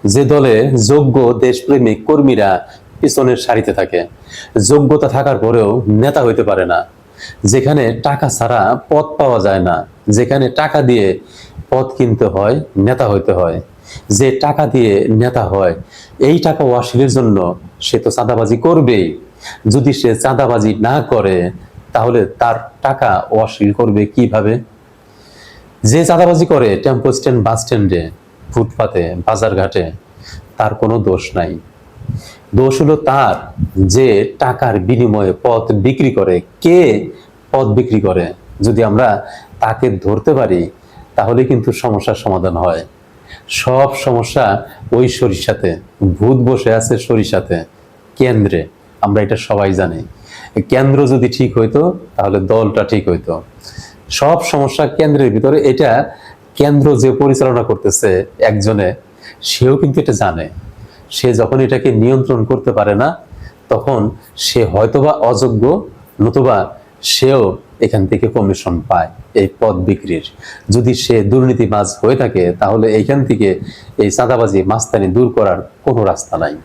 যে দলে যোগ্য দেশপ্রেমিক কর্মীরা পিছনের সারিতে থাকে, যোগ্যতা থাকার পরেও নেতা হইতে পারে না, যেখানে টাকা ছাড়া পদ পাওয়া যায় না, যেখানে টাকা দিয়ে পদ কিনতে হয়, নেতা হইতে হয়, যে টাকা দিয়ে নেতা হয়, এই টাকা ওয়াসিলের জন্য সে তো চাঁদাবাজি করবেই। যদি সে চাঁদাবাজি না করে তাহলে তার টাকা ওয়াসিল করবে কিভাবে? যে চাঁদাবাজি করে টেম্পো স্ট্যান্ড, বাস স্ট্যান্ডে, ফুটপাতে, বাজার ঘাটে, তার কোনো দোষ নাই। দোষ হলো তার যে টাকার বিনিময়ে পথ বিক্রি করে। কে পথ বিক্রি করে? যদি আমরা তাকে ধরতে পারি তাহলে কিন্তু সমস্যার সমাধান হয়। সব সমস্যা ওই সরিষাতে, ভূত বসে আছে সরিষাতে, কেন্দ্রে। আমরা এটা সবাই জানি। কেন্দ্র যদি ঠিক হইতো তাহলে দলটা ঠিক হইতো। সব সমস্যা কেন্দ্রের ভিতরে। এটা কেন্দ্র যে পরিচালনা করতেছে একজনে, সেও কিন্তু এটা জানে। সে যখন এটাকে নিয়ন্ত্রণ করতে পারে না, তখন সে হয়তোবা অযোগ্য, নতুবা সেও এখান থেকে কমিশন পায় এই পদ বিক্রির। যদি সে দুর্নীতিবাজ হয়ে থাকে তাহলে এইখান থেকে এই চাঁদাবাজি, মাস্তানি দূর করার কোনো রাস্তা নাই।